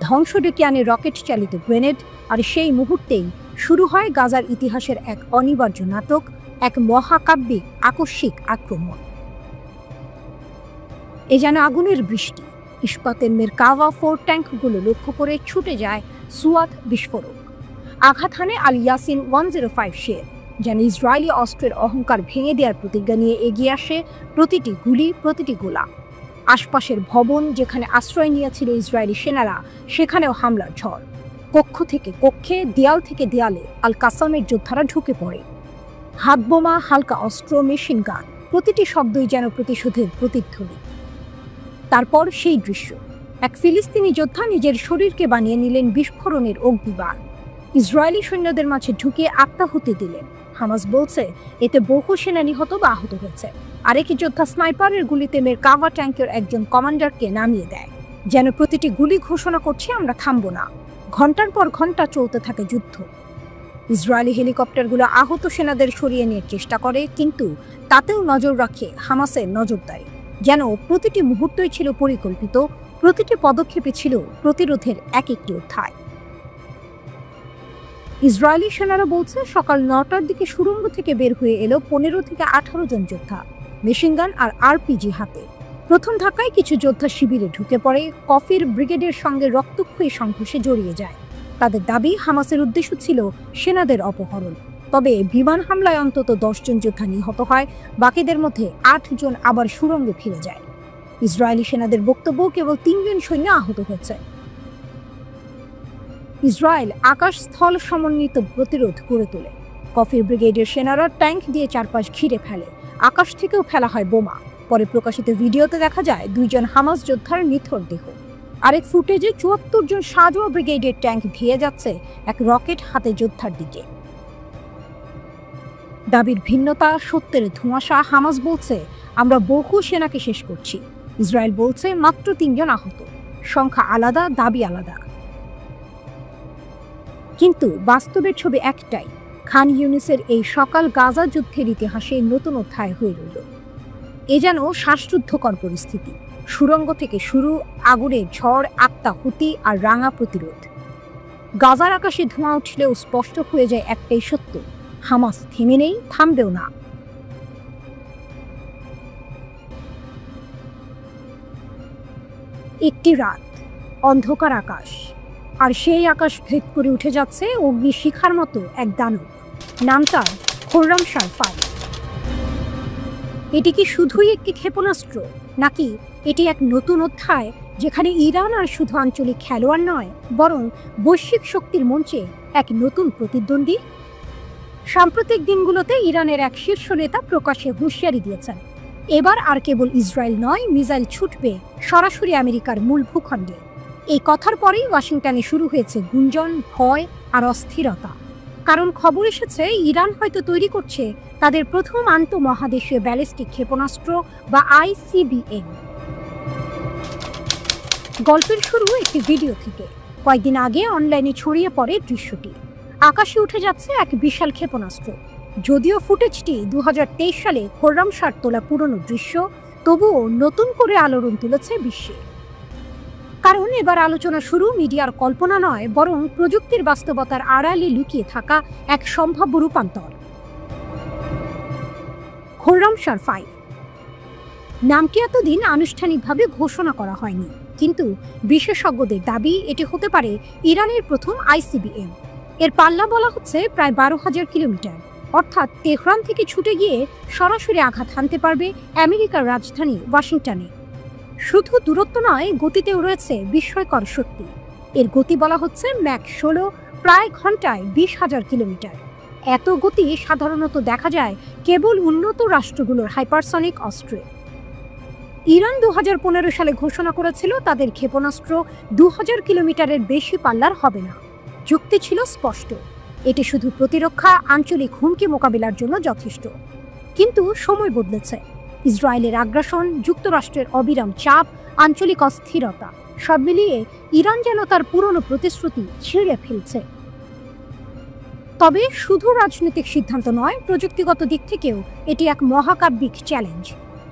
ধ্বংস ডেকে আনে রকেট চালিত গ্রেনেড। আর সেই মুহূর্তেই শুরু হয় গাজার ইতিহাসের এক অনিবার্য নাটক, এক মহাকাব্যিক আকস্মিক আক্রমণ। এ যেন আগুনের বৃষ্টি। ইস্পাতের মেরকাভা 4 ট্যাঙ্কগুলো লক্ষ্য করে ছুটে যায় সুয়াত বিস্ফোরক। আঘাত হানে আল ইয়াসিন 105 শের, যেন ইসরায়েলি অস্ত্রের অহংকার ভেঙে দেওয়ার প্রতিজ্ঞা নিয়ে এগিয়ে আসে প্রতিটি গুলি, প্রতিটি গোলা। আশপাশের ভবন যেখানে আশ্রয় নিয়েছিল ইসরায়েলি সেনারা, সেখানেও হামলার ঝড়। কক্ষ থেকে কক্ষে, দেয়াল থেকে দেয়ালে আল কাসামের যোদ্ধারা ঢুকে পড়ে। হাতবোমা, হালকা অস্ত্র, মেশিন গান, প্রতিটি শব্দই যেন প্রতিশোধের প্রতিধ্বনি। তারপর সেই দৃশ্য, এক ফিলিস্তিনি যোদ্ধা নিজের শরীরকে বানিয়ে নিলেন বিস্ফোরণের অগ্নিবাণ। ইসরায়েলি সৈন্যদের মাঝে ঢুকে আত্মাহুতি দিলেন। হামাস বলছে এতে বহু সেনা নিহত বা আহত হয়েছে। আরেক যোদ্ধা স্নাইপারের গুলিতে মেরকাভা ট্যাঙ্কের একজন কমান্ডারকে নামিয়ে দেয়, যেন প্রতিটি গুলি ঘোষণা করছে আমরা থামব না। ঘন্টার পর ঘন্টা চলতে থাকে যুদ্ধ। ইসরায়েলি হেলিকপ্টারগুলো আহত সেনাদের সরিয়ে নেওয়ার চেষ্টা করে, কিন্তু তাতেও নজর রাখে হামাসের নজরদারি। যেন প্রতিটি মুহূর্তই ছিল পরিকল্পিত, প্রতিটি পদক্ষেপে ছিল প্রতিরোধের এক একটি অধ্যায়। ইসরায়েলি সেনারা বলছে সকাল 9টার দিকে সুড়ঙ্গ থেকে বের হয়ে এলো 15 থেকে 18 জন যোদ্ধা, মেশিনগান আর আরপিজি হাতে। প্রথম ধাক্কায় কিছু যোদ্ধা শিবিরে ঢুকে পড়ে, কফির ব্রিগেডের সঙ্গে রক্তক্ষয়ী সংঘর্ষে জড়িয়ে যায়। তাদের দাবি হামাসের উদ্দেশ্য ছিল সেনাদের অপহরণ। তবে বিমান হামলায় অন্তত 10 জন যোদ্ধা নিহত হয়, বাকিদের মধ্যে 8 জন আবার সুড়ঙ্গে ফিরে যায়। ইসরায়েলি সেনাদের বক্তব্য কেবল 3 জন সৈন্য আহত হয়েছে। ইসরায়েল আকাশ স্থল সমন্বিত প্রতিরোধ গড়ে তোলে। কফির ব্রিগেডের সেনারা ট্যাঙ্ক দিয়ে চারপাশ ঘিরে ফেলে, আকাশ থেকেও ফেলা হয় বোমা। পরে প্রকাশিত ভিডিওতে দেখা যায় 2 জন হামাস যোদ্ধার নিথর দেহ। আরেক ফুটেজে 74 জন সাজোয়া ব্রিগেডের ট্যাঙ্ক ধেয়ে যাচ্ছে এক রকেট হাতে যোদ্ধার দিকে। দাবির ভিন্নতা, সত্যের ধোঁয়াশা। হামাস বলছে আমরা বহু সেনাকে শেষ করছি, ইসরায়েল বলছে মাত্র 3 জন আহত। সংখ্যা আলাদা, দাবি আলাদা, কিন্তু বাস্তবের ছবি একটাই। খান ইউনিসের এই সকাল গাজা যুদ্ধের ইতিহাসে নতুন অধ্যায় হয়ে রইল। এ যেন শ্বাসরুদ্ধকর পরিস্থিতি। সুড়ঙ্গ থেকে শুরু, আগুনের ঝড়, আত্মাহুতি আর রাঙা প্রতিরোধ। গাজার আকাশে ধোঁয়া উঠলেও স্পষ্ট হয়ে যায় একটাই সত্য: হামাস থেমে নেই, থামবেও না। একটি রাত, অন্ধকার আকাশ, আর সেই আকাশ ভেদ করে উঠে যাচ্ছে অগ্নিশিখার মতো এক দানব। নাম তার খোররামশার 5। এটি কি শুধুই একটি ক্ষেপণাস্ত্র, নাকি এটি এক নতুন অধ্যায় যেখানে ইরান আর শুধু আঞ্চলিক খেলোয়াড় নয়, বরং বৈশ্বিক শক্তির মঞ্চে এক নতুন প্রতিদ্বন্দ্বী? সাম্প্রতিক দিনগুলোতে ইরানের এক শীর্ষ নেতা প্রকাশ্যে হুঁশিয়ারি দিয়েছেন, এবার আর কেবল ইসরায়েল নয়, মিসাইল ছুটবে সরাসরি আমেরিকার মূল ভূখণ্ডে। এই কথার পরেই ওয়াশিংটনে শুরু হয়েছে গুঞ্জন, ভয় আর অস্থিরতা। কারণ খবর এসেছে ইরান হয়তো তৈরি করছে তাদের প্রথম আন্তঃমহাদেশীয় ব্যালিস্টিক ক্ষেপণাস্ত্র বা ICBM। গল্পের শুরু একটি ভিডিও থেকে। কয়েকদিন আগে অনলাইনে ছড়িয়ে পড়ে দৃশ্যটি। আকাশে উঠে যাচ্ছে এক বিশাল ক্ষেপণাস্ত্র। যদিও ফুটেজটি 2023 সালে খোররামশার তোলা পুরনো দৃশ্য, তবুও নতুন করে আলোড়ন তুলেছে বিশ্বে। কারণ এবার আলোচনা শুরু মিডিয়ার কল্পনা নয়, বরং প্রযুক্তির বাস্তবতার আড়ালে লুকিয়ে থাকা এক সম্ভাব্য রূপান্তর। খোররামশার 5 নামটি এতদিন আনুষ্ঠানিকভাবে ঘোষণা করা হয়নি, কিন্তু বিশেষজ্ঞদের দাবি এটি হতে পারে ইরানের প্রথম ICBM। এর পাল্লা বলা হচ্ছে প্রায় 12,000 কিলোমিটার, অর্থাৎ তেহরান থেকে ছুটে গিয়ে সরাসরি আঘাত হানতে পারবে আমেরিকার রাজধানী ওয়াশিংটনে। শুধু দূরত্ব নয়, গতিতেও রয়েছে বিস্ময়কর শক্তি। এর গতি বলা হচ্ছে ম্যাক 16, প্রায় ঘন্টায় 20,000 কিলোমিটার। এত গতি সাধারণত দেখা যায় কেবল উন্নত রাষ্ট্রগুলোর হাইপারসনিক অস্ত্রে। ইরান 2015 সালে ঘোষণা করেছিল তাদের ক্ষেপণাস্ত্র 2000 কিলোমিটারের বেশি পাল্লার হবে না। যুক্তি ছিল স্পষ্ট, এটি শুধু প্রতিরক্ষা, আঞ্চলিক হুমকি মোকাবিলার জন্য যথেষ্ট। কিন্তু সময় বদলেছে। ইসরায়েলের আগ্রাসন, যুক্তরাষ্ট্রের অবিরাম চাপ, আঞ্চলিক অস্থিরতা, সব মিলিয়ে ইরান যেন তার পুরনো প্রতিশ্রুতি ছিঁড়ে ফেলছে। তবে শুধু রাজনৈতিক সিদ্ধান্ত নয়, প্রযুক্তিগত দিক থেকেও এটি এক মহাকাব্যিক চ্যালেঞ্জ।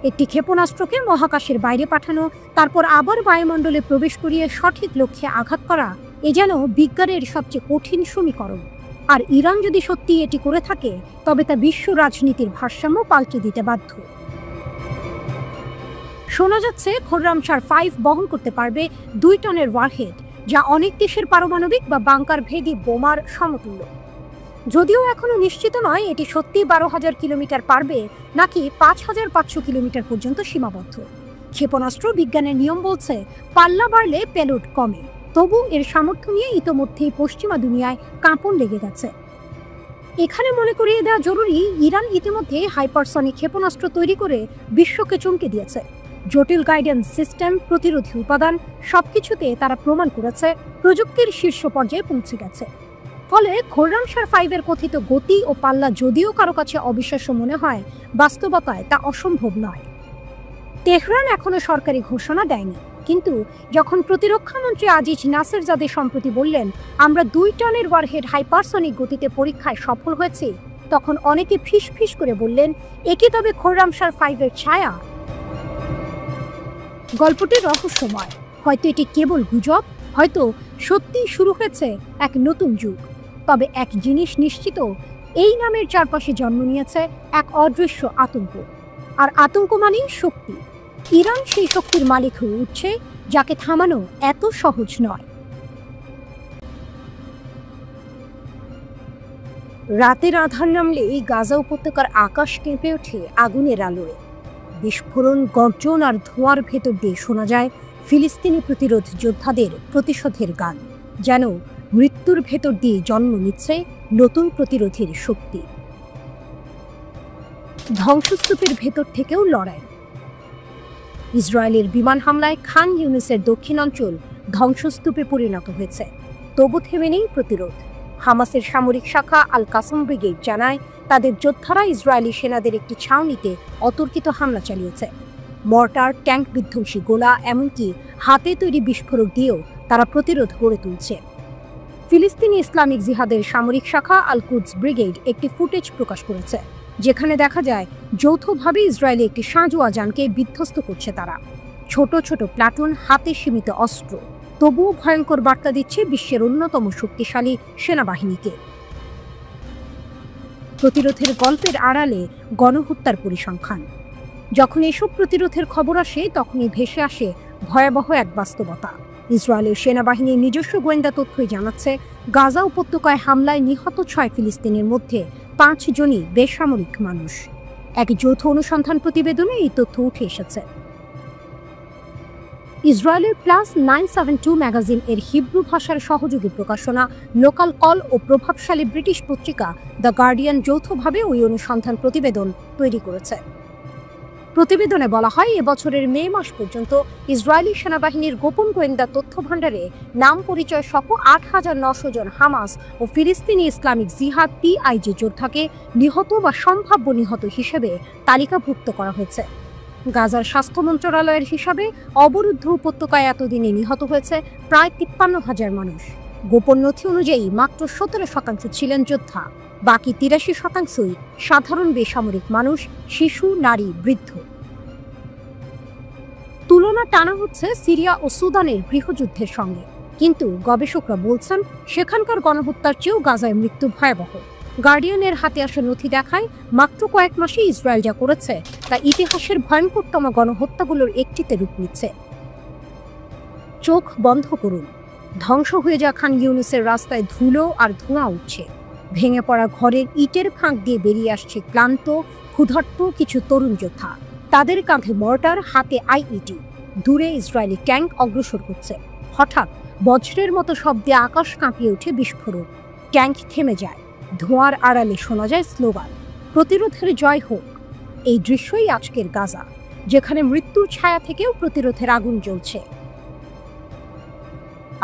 একটি ক্ষেপণাস্ত্রকে মহাকাশের বাইরে পাঠানো, তারপর আবার বায়ুমণ্ডলে প্রবেশ করিয়ে সঠিক লক্ষ্যে আঘাত করা, এ যেন বিজ্ঞানের সবচেয়ে কঠিন সমীকরণ। আর ইরান যদি সত্যি এটি করে থাকে, তবে তা বিশ্ব রাজনীতির ভারসাম্য পাল্টে দিতে বাধ্য। শোনা যাচ্ছে খোররামশার 5 বহন করতে পারবে 2 টনের ওয়ারহেড, যা অনেক দেশের পারমাণবিক বা বাংকার ভেদী বোমার সমতুল্য। যদিও এখনো নিশ্চিত নয় এটি সত্যি 12,000 কিলোমিটার পারবে নাকি 5,500 কিলোমিটার পর্যন্ত সীমাবদ্ধ। ক্ষেপণাস্ত্র বিজ্ঞানের নিয়ম বলছে পাল্লা বাড়লে পেলোড কমে, তবু এর সামর্থ্য নিয়ে ইতোমধ্যেই পশ্চিমা দুনিয়ায় কাঁপন লেগে গেছে। এখানে মনে করিয়ে দেওয়া জরুরি, ইরান ইতিমধ্যে হাইপারসনিক ক্ষেপণাস্ত্র তৈরি করে বিশ্বকে চমকে দিয়েছে। জটিল গাইডেন্স সিস্টেম, প্রতিরোধী উপাদান, সবকিছুতে তারা প্রমাণ করেছে প্রযুক্তির শীর্ষ পর্যায়ে পৌঁছে গেছে। ফলে খোররামশার 5 এর কথিত গতি ও পাল্লা যদিও কারো কাছে অবিশ্বাস্য মনে হয়, বাস্তবতায় তা অসম্ভব নয়। তেহরান এখনো সরকারি ঘোষণা দেয়নি, কিন্তু যখন প্রতিরক্ষামন্ত্রী আজিজ নাসেরজাদে সম্প্রতি বললেন আমরা 2 টনের ওয়ারহেড হাইপারসনিক গতিতে পরীক্ষায় সফল হয়েছি, তখন অনেকে ফিস ফিস করে বললেন একি তবে খোররামশার 5 এর ছায়া। গল্পটি রহস্যময়। হয়তো এটি কেবল গুজব, হয়তো সত্যি শুরু হয়েছে এক নতুন যুগ। তবে এক জিনিস নিশ্চিত, এই নামের চারপাশে জন্ম নিয়েছে এক অদৃশ্য আতঙ্ক। আর আতঙ্ক মানেই শক্তি। ইরান সেই শক্তির মালিক হয়ে উঠছে, যাকে থামানো এত সহজ নয়। রাতের আধার নামলে এই গাজা উপত্যকার আকাশ কেঁপে ওঠে আগুনের আলোয়। বিস্ফোরণ, গর্জন আর ধোঁয়ার ভেতর দিয়ে শোনা যায় ফিলিস্তিনি প্রতিরোধ যোদ্ধাদের প্রতিশোধের গান, যেন মৃত্যুর ভেতর দিয়ে জন্ম নিচ্ছে নতুন প্রতিরোধের শক্তি। ধ্বংসস্তূপের ভেতর থেকেও লড়াই। ইসরায়েলের বিমান হামলায় খান ইউনিসের দক্ষিণাঞ্চল ধ্বংসস্তূপে পরিণত হয়েছে, তবু থেমে নেই প্রতিরোধ। হামাসের সামরিক শাখা আল কাসম ব্রিগেড জানায় তাদের যোদ্ধারা ইসরায়েলি সেনাদের একটি ছাউনিতে অতর্কিত হামলা চালিয়েছে। মর্টার, ট্যাঙ্ক বিধ্বংসী গোলা, এমনকি হাতে তৈরি বিস্ফোরক দিয়েও তারা প্রতিরোধ গড়ে তুলছে। ফিলিস্তিনি ইসলামিক জিহাদের সামরিক শাখা আল কুদস ব্রিগেড একটি ফুটেজ প্রকাশ করেছে, যেখানে দেখা যায় যৌথভাবে ইসরায়েলি একটি সাঁজোয়া যানকে বিধ্বস্ত করছে তারা। ছোট ছোট প্লাটুন, হাতে সীমিত অস্ত্র, তবুও ভয়ঙ্কর বার্তা দিচ্ছে বিশ্বের অন্যতম শক্তিশালী সেনাবাহিনীকে। প্রতিরোধের গল্পের আড়ালে গণহত্যার পরিসংখ্যান। যখন এসব প্রতিরোধের খবর আসে, তখনই ভেসে আসে ভয়াবহ এক বাস্তবতা। ইসরায়েলের সেনাবাহিনীর নিজস্ব গোয়েন্দা তথ্যই জানাচ্ছে গাজা উপত্যকায় হামলায় নিহত 6 ফিলিস্তিনের মধ্যে 5 জনই বেসামরিক মানুষ। এক যৌথ অনুসন্ধান প্রতিবেদনে এই তথ্য উঠে এসেছে। ইসরায়েলের +972 ম্যাগাজিন এর হিব্রু ভাষার সহযোগী প্রকাশনা লোকাল কল ও প্রভাবশালী ব্রিটিশ পত্রিকা দ্য গার্ডিয়ান যৌথভাবে ওই অনুসন্ধান প্রতিবেদন তৈরি করেছে। প্রতিবেদনে বলা হয়, এবছরের মে মাস পর্যন্ত ইসরায়েলি সেনাবাহিনীর গোপন গোয়েন্দা তথ্য ভাণ্ডারে নাম পরিচয় সহ 8,900 জন হামাস ও ফিলিস্তিনি ইসলামিক জিহাদ PIG যোদ্ধাকে নিহত বা সম্ভাব্য নিহত হিসেবে তালিকাভুক্ত করা হয়েছে। গাজার স্বাস্থ্য মন্ত্রণালয়ের হিসাবে অবরুদ্ধ উপত্যকায় এতদিনে নিহত হয়েছে প্রায় 53,000 মানুষ। গোপন নথি অনুযায়ী মাত্র 17% ছিলেন যোদ্ধা, বাকি 83%ই সাধারণ বেসামরিক মানুষ, শিশু, নারী, বৃদ্ধ। তুলনা টানা হচ্ছে সিরিয়া ও সুদানের গৃহযুদ্ধের সঙ্গে, কিন্তু গবেষকরা বলছেন সেখানকার গণহত্যার চেয়েও গাজায় মৃত্যু ভয়াবহ। গার্ডিয়ানের হাতে আসা নথি দেখায় মাত্র কয়েক মাসে ইসরায়েল যা করেছে তা ইতিহাসের ভয়ঙ্করতম গণহত্যাগুলোর একটিতে রূপ নিচ্ছে। চোখ বন্ধ করুন। ধ্বংস হয়ে যাওয়া খান ইউনিসের রাস্তায় ধুলো আর ধোঁয়া উঠছে। ভেঙে পড়া ঘরের ইটের ফাঁক দিয়ে বেরিয়ে আসছে ক্লান্ত, ক্ষুধার্ত কিছু তরুণ যোদ্ধা। তাদের কাঁধে মর্টার, হাতে IED। দূরে ইসরায়েলি ট্যাঙ্ক অগ্রসর হচ্ছে। হঠাৎ বজ্রের মতো শব্দে আকাশ কাঁপিয়ে ওঠে বিস্ফোরণ। ট্যাঙ্ক থেমে যায়। ধোঁয়ার আড়ালে শোনা যায় স্লোগান, প্রতিরোধের জয় হোক। এই দৃশ্যই আজকের গাজা, যেখানে মৃত্যুর ছায়া থেকেও প্রতিরোধের আগুন জ্বলছে।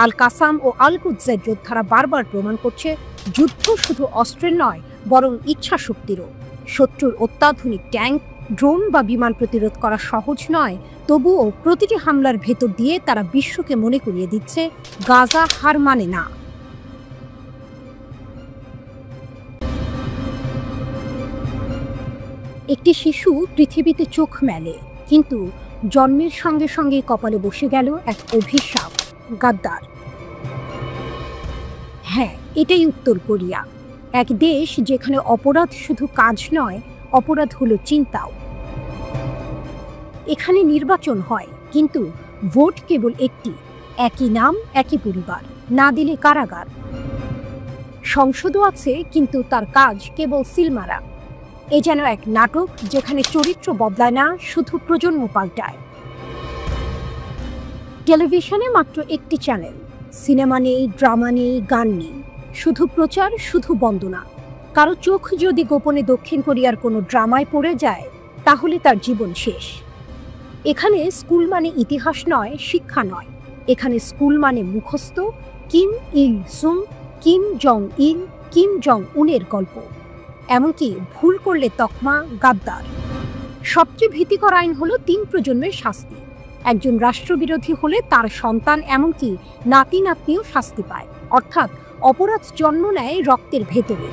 আল কাসাম ও আল কুদসের যোদ্ধারা বারবার প্রমাণ করছে যুদ্ধ শুধু অস্ত্রের নয়, বরং ইচ্ছা শক্তিরও। শত্রুর অত্যাধুনিক ট্যাঙ্ক, ড্রোন বা বিমান প্রতিরোধ করা সহজ নয়, তবুও প্রতিটি হামলার ভেতর দিয়ে তারা বিশ্বকে মনে করিয়ে দিচ্ছে গাজা হার মানে না। একটি শিশু পৃথিবীতে চোখ মেলে, কিন্তু জন্মের সঙ্গে সঙ্গে কপালে বসে গেল এক অভিশাপ, গাদ্দার। হ্যাঁ, এটাই উত্তর কোরিয়া, এক দেশ যেখানে অপরাধ শুধু কাজ নয়, অপরাধ হলো চিন্তাও। এখানে নির্বাচন হয়, কিন্তু ভোট কেবল একটি, একই নাম, একই পরিবার, না দিলে কারাগার। সংসদও আছে, কিন্তু তার কাজ কেবল সিল মারা। এ যেন এক নাটক যেখানে চরিত্র বদলায় না, শুধু প্রজন্ম পাল্টায়। টেলিভিশনে মাত্র একটি চ্যানেল, সিনেমা নেই, ড্রামা নেই, গান নেই, শুধু প্রচার, শুধু বন্দনা। কারো চোখ যদি গোপনে দক্ষিণ কোরিয়ার কোনো ড্রামায় পড়ে যায়, তাহলে তার জীবন শেষ। এখানে স্কুল মানে ইতিহাস নয়, শিক্ষা নয়, এখানে স্কুল মানে মুখস্থ, কিম ইল সুং, কিম জং ইল, কিম জং উনের গল্প। এমনকি ভুল করলে তকমা, গাদ্দার। সবচেয়ে ভীতিকর আইন হলো 3 প্রজন্মের শাস্তি। একজন রাষ্ট্রবিরোধী হলে তার সন্তান, এমনকি নাতি নাতনিও শাস্তি পায়। অর্থাৎ অপরাধ জন্ম নেয় রক্তের ভেতরে।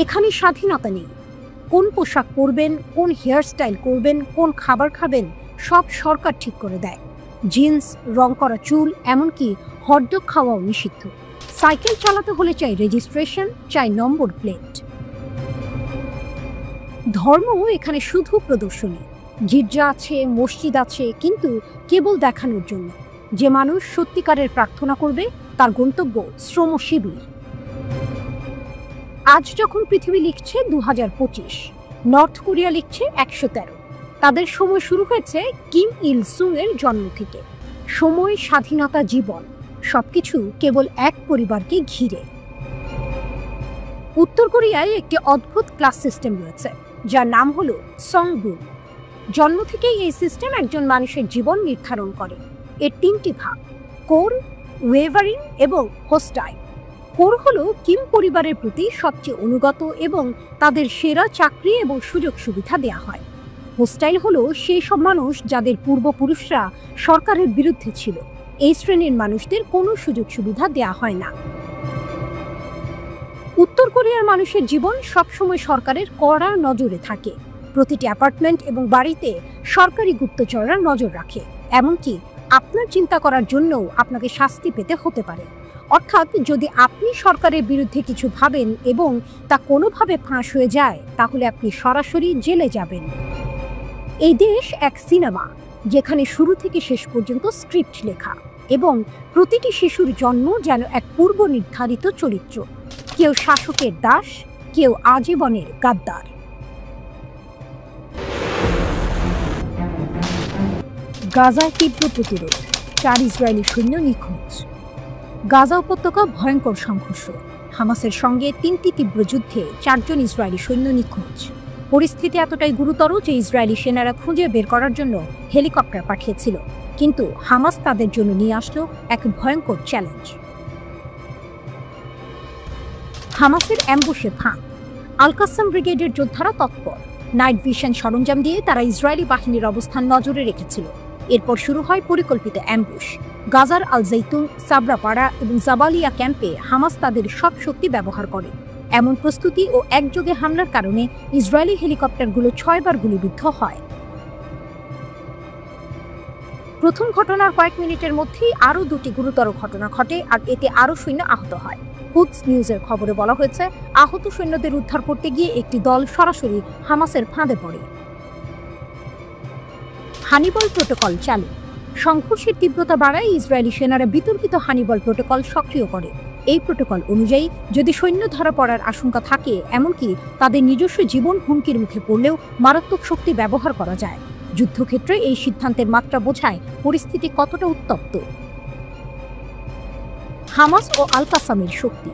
এখানে স্বাধীনতা নেই। কোন পোশাক পরবেন, কোন হেয়ারস্টাইল করবেন, কোন খাবার খাবেন, সব সরকার ঠিক করে দেয়। জিন্স, রং করা চুল, এমনকি হটডগ খাওয়াও নিষিদ্ধ। সাইকেল চালাতে হলে চাই রেজিস্ট্রেশন, চাই নম্বর প্লেট। ধর্ম এখানে শুধু প্রদর্শনী। গির্জা আছে, মসজিদ আছে, কিন্তু কেবল দেখানোর জন্য। যে মানুষ সত্যিকারের প্রার্থনা করবে, তার গন্তব্য শ্রম শিবির। আজ যখন পৃথিবী লিখছে 2025, নর্থ কোরিয়া লিখছে 113। তাদের সময় শুরু হয়েছে কিম ইল সুং এর জন্ম থেকে। সময়, স্বাধীনতা, জীবন, সবকিছু কেবল এক পরিবারকে ঘিরে। উত্তর কোরিয়ায় একটি অদ্ভুত ক্লাস সিস্টেম রয়েছে, যার নাম হলো সংগুন। জন্ম থেকেই এই সিস্টেম একজন মানুষের জীবন নির্ধারণ করে। এর 3টি ভাগ, কোর, ওয়েভারিং এবং হোস্টাইল। কোর হলো কিম পরিবারের প্রতি সবচেয়ে অনুগত এবং তাদের সেরা চাকরি এবং সুযোগ সুবিধা দেয়া হয়। হোস্টাইল হলো সেই সব মানুষ যাদের পূর্বপুরুষরা সরকারের বিরুদ্ধে ছিল। এই শ্রেণীর মানুষদের কোনো সুযোগ সুবিধা দেয়া হয় না। উত্তর কোরিয়ার মানুষের জীবন সবসময় সরকারের কড়া নজরে থাকে। প্রতিটি অ্যাপার্টমেন্ট এবং বাড়িতে সরকারি গুপ্তচররা নজর রাখে। এমনকি আপনার চিন্তা করার জন্যও আপনাকে শাস্তি পেতে হতে পারে। অর্থাৎ যদি আপনি সরকারের বিরুদ্ধে কিছু ভাবেন এবং তা কোনোভাবে ফাঁস হয়ে যায়, তাহলে আপনি সরাসরি জেলে যাবেন। এই দেশ এক সিনেমা, যেখানে শুরু থেকে শেষ পর্যন্ত স্ক্রিপ্ট লেখা, এবং প্রতিটি শিশুর জন্ম যেন এক পূর্ব নির্ধারিত চরিত্র। কেউ শাসকের দাস, কেউ আজীবনের গাদ্দার। গাজায় তীব্র প্রতিরোধ, 4 ইসরায়েলি সৈন্য নিখোঁজ। গাজা উপত্যকা ভয়ঙ্কর সংঘর্ষ। হামাসের সঙ্গে 3টি তীব্র যুদ্ধে 4 জন ইসরায়েলি সৈন্য নিখোঁজ। পরিস্থিতি এতটাই গুরুতর যে ইসরায়েলি সেনারা খুঁজে বের করার জন্য হেলিকপ্টার পাঠিয়েছিল, কিন্তু হামাস তাদের জন্য নিয়ে আসলো এক ভয়ঙ্কর চ্যালেঞ্জ। হামাসের অ্যাম্বুশে ফাঁক। আল কাসাম ব্রিগেডের যোদ্ধারা তৎপর। নাইট ভিশন সরঞ্জাম দিয়ে তারা ইসরায়েলি বাহিনীর অবস্থান নজরে রেখেছিল। এরপর শুরু হয় পরিকল্পিত অ্যাম্বুশ। গাজার আল জৈতুন, সাবরাপাড়া এবং জাবালিয়া ক্যাম্পে হামাস তাদের সব শক্তি ব্যবহার করে। এমন প্রস্তুতি ও একযোগে হামলার কারণে ইসরায়েলি হেলিকপ্টারগুলো 6 বার গুলিবিদ্ধ হয়। প্রথম ঘটনার কয়েক মিনিটের মধ্যেই আরও 2টি গুরুতর ঘটনা ঘটে, আর এতে আরও সৈন্য আহত হয়। কুদস নিউজের খবরে বলা হয়েছে, আহত সৈন্যদের উদ্ধার করতে গিয়ে একটি দল সরাসরি হামাসের ফাঁদে পড়ে। হানিবল প্রোটোকল চালু। সংঘর্ষের তীব্রতা বাড়ায় ইসরায়েলি সেনারা বিতর্কিত হানিবল প্রোটোকল সক্রিয় করে। এই প্রোটোকল অনুযায়ী যদি সৈন্য ধরা পড়ার আশঙ্কা থাকে, এমনকি তাদের নিজস্ব জীবন হুমকির মুখে পড়লেও মারাত্মক শক্তি ব্যবহার করা যায়। যুদ্ধক্ষেত্রে এই সিদ্ধান্তের মাত্রা বোঝায় পরিস্থিতি কতটা উত্তপ্ত। হামাস ও আল কাসামের শক্তি।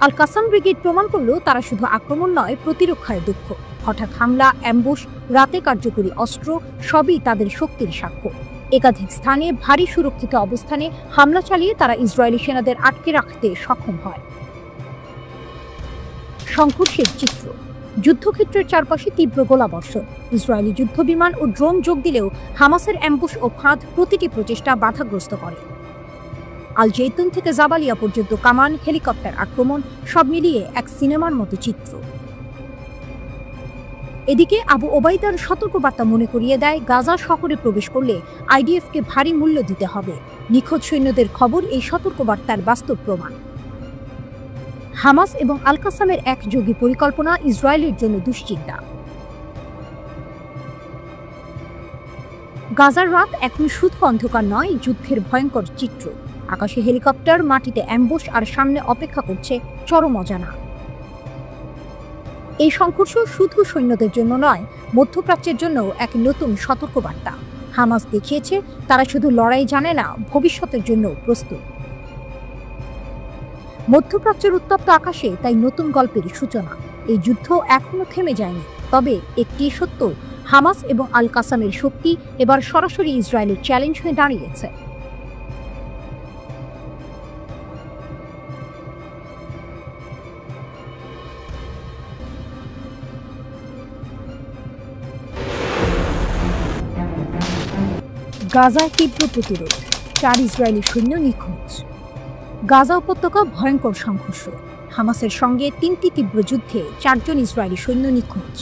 আল কাসাম ব্রিগেড প্রমাণ করল তারা শুধু আক্রমণ নয়, প্রতিরক্ষায় দক্ষ। হঠাৎ হামলা, অ্যাম্বুশ, রাতে কার্যকরী অস্ত্র সবই তাদের শক্তির সাক্ষ্য। একাধিক স্থানে ভারী সুরক্ষিত অবস্থানে হামলা চালিয়ে তারা ইসরায়েলি সেনাদের আটকে রাখতে সক্ষম হয়। সংঘর্ষের চিত্র। যুদ্ধক্ষেত্রের চারপাশে তীব্র গোলাবর্ষণ। ইসরায়েলি যুদ্ধবিমান ও ড্রোন যোগ দিলেও হামাসের অ্যাম্বুশ ও ফাঁদ প্রতিটি প্রচেষ্টা বাধাগ্রস্ত করে। আল জৈতুন থেকে জাবালিয়া পর্যন্ত কামান, হেলিকপ্টার আক্রমণ সব মিলিয়ে এক সিনেমার মতো চিত্র। এদিকে আবু ওবাইদার সতর্কবার্তা মনে করিয়ে দেয়, গাজা শহরে প্রবেশ করলে আইডিএফকে ভারী মূল্য দিতে হবে। নিখোঁজ সৈন্যদের খবর এই সতর্কবার্তার বাস্তব প্রমাণ। হামাস এবং আল কাসামের একযোগী পরিকল্পনা ইসরায়েলের জন্য দুশ্চিন্তা। গাজার রাত এখন শুধু অন্ধকার নয়, যুদ্ধের ভয়ঙ্কর চিত্র। আকাশে হেলিকপ্টার, মাটিতে অ্যাম্বুশ, আর সামনে অপেক্ষা করছে চরম অজানা। এই সংঘর্ষ শুধু সৈন্যদের জন্য নয়, মধ্যপ্রাচ্যের জন্য এক নতুন সতর্কবার্তা। হামাস দেখিয়েছে তারা শুধু লড়াই জানে না, ভবিষ্যতের জন্য প্রস্তুত। মধ্যপ্রাচ্যের উত্তপ্ত আকাশে তাই নতুন গল্পের সূচনা। এই যুদ্ধ এখনো থেমে যায়নি, তবে একটি সত্য, হামাস এবং আল কাসামের শক্তি এবার সরাসরি ইসরায়েলের চ্যালেঞ্জ হয়ে দাঁড়িয়েছে। গাজায় তীব্র প্রতিরোধ, 4 ইসরায়েলি সৈন্য নিখোঁজ। গাজা উপত্যকা ভয়ঙ্কর সংঘর্ষ। হামাসের সঙ্গে 3টি তীব্র যুদ্ধে 4 জন ইসরায়েলি সৈন্য নিখোঁজ।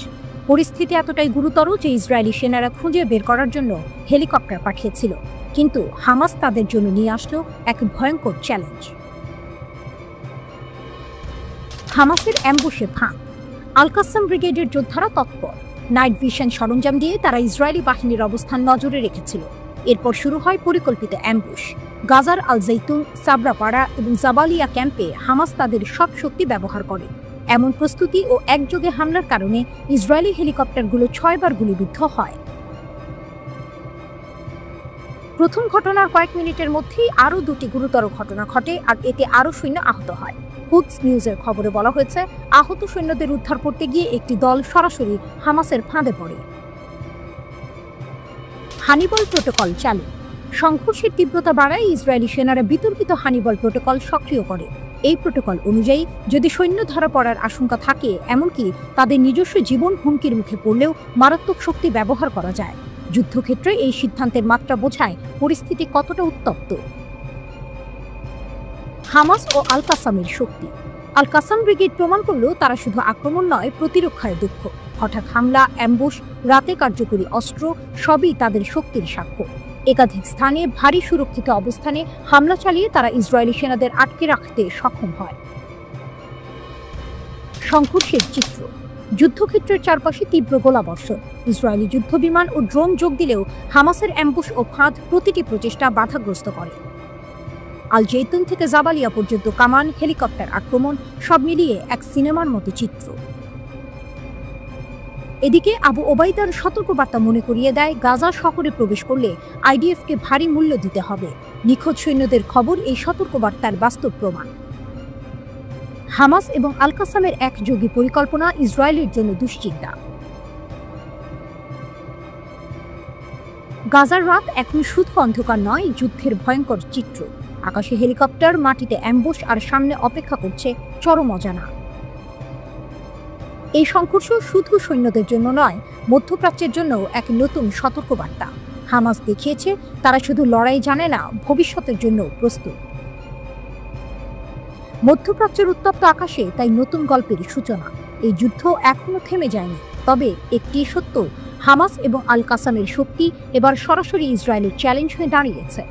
পরিস্থিতি এতটাই গুরুতর যে ইসরায়েলি সেনারা খুঁজে বের করার জন্য হেলিকপ্টার পাঠিয়েছিল, কিন্তু হামাস তাদের জন্য নিয়ে আসলো এক ভয়ঙ্কর চ্যালেঞ্জ। হামাসের অ্যাম্বুশে ফাঁদ। আল কাসাম ব্রিগেডের যোদ্ধারা তৎপর। নাইট ভিশন সরঞ্জাম দিয়ে তারা ইসরায়েলি বাহিনীর অবস্থান নজরে রেখেছিল। এরপর শুরু হয় পরিকল্পিত অ্যাম্বুশ। গাজার আল জৈতুন, সাবরাপাড়া এবং জাবালিয়া ক্যাম্পে হামাস তাদের সব শক্তি ব্যবহার করে। এমন প্রস্তুতি ও একযোগে হামলার কারণে ইসরায়েলি হেলিকপ্টারগুলো 6 বার গুলিবিদ্ধ হয়। প্রথম ঘটনার কয়েক মিনিটের মধ্যেই আরও 2টি গুরুতর ঘটনা ঘটে, আর এতে আরও সৈন্য আহত হয়। কুদস নিউজের খবরে বলা হয়েছে, আহত সৈন্যদের উদ্ধার করতে গিয়ে একটি দল সরাসরি হামাসের ফাঁদে পড়ে। হানিবল প্রোটোকল চালু। সংঘর্ষের তীব্রতা বাড়ায় ইসরায়েলি সেনারা বিতর্কিত হানিবল প্রোটোকল সক্রিয় করে। এই প্রোটোকল অনুযায়ী যদি সৈন্য ধরা পড়ার আশঙ্কা থাকে, এমনকি তাদের নিজস্ব জীবন হুমকির মুখে পড়লেও মারাত্মক শক্তি ব্যবহার করা যায়। যুদ্ধক্ষেত্রে এই সিদ্ধান্তের মাত্রা বোঝায় পরিস্থিতি কতটা উত্তপ্ত। হামাস ও আল কাসামের শক্তি। আল কাসাম ব্রিগেড প্রমাণ করল তারা শুধু আক্রমণ নয়, প্রতিরক্ষায় দক্ষ। হঠাৎ হামলা, অ্যাম্বুশ, রাতে কার্যকরী অস্ত্র সবই তাদের শক্তির সাক্ষ্য। একাধিক স্থানে ভারী সুরক্ষিত অবস্থানে হামলা চালিয়ে তারা ইসরায়েলি সেনাদের আটকে রাখতে সক্ষম হয়। সংঘর্ষের চিত্র। যুদ্ধক্ষেত্রের চারপাশে তীব্র গোলাবর্ষণ। ইসরায়েলি যুদ্ধবিমান ও ড্রোন যোগ দিলেও হামাসের অ্যাম্বুশ ও ফাঁদ প্রতিটি প্রচেষ্টা বাধাগ্রস্ত করে। আল জৈতুন থেকে জাবালিয়া পর্যন্ত কামান, হেলিকপ্টার আক্রমণ সব মিলিয়ে এক সিনেমার মতো চিত্র। এদিকে আবু ওবাইদার সতর্কবার্তা মনে করিয়ে দেয়, গাজা শহরে প্রবেশ করলে আইডিএফকে ভারী মূল্য দিতে হবে। নিখোঁজ সৈন্যদের খবর এই সতর্কবার্তার বাস্তব প্রমাণ। হামাস এবং আল কাসামের একযোগী পরিকল্পনা ইসরায়েলের জন্য দুশ্চিন্তা। গাজার রাত এখন শুধু অন্ধকার নয়, যুদ্ধের ভয়ঙ্কর চিত্র। আকাশে হেলিকপ্টার, মাটিতে অ্যাম্বুশ, আর সামনে অপেক্ষা করছে চরম অজানা। এই সংঘর্ষ শুধু সৈন্যদের জন্য নয়, মধ্যপ্রাচ্যের জন্য এক নতুন সতর্কবার্তা। হামাস দেখিয়েছে তারা শুধু লড়াই জানে না, ভবিষ্যতের জন্য প্রস্তুত। মধ্যপ্রাচ্যের উত্তপ্ত আকাশে তাই নতুন গল্পের সূচনা। এই যুদ্ধ এখনো থেমে যায়নি, তবে একটি সত্য, হামাস এবং আল কাসামের শক্তি এবার সরাসরি ইসরায়েলের চ্যালেঞ্জ হয়ে দাঁড়িয়েছে।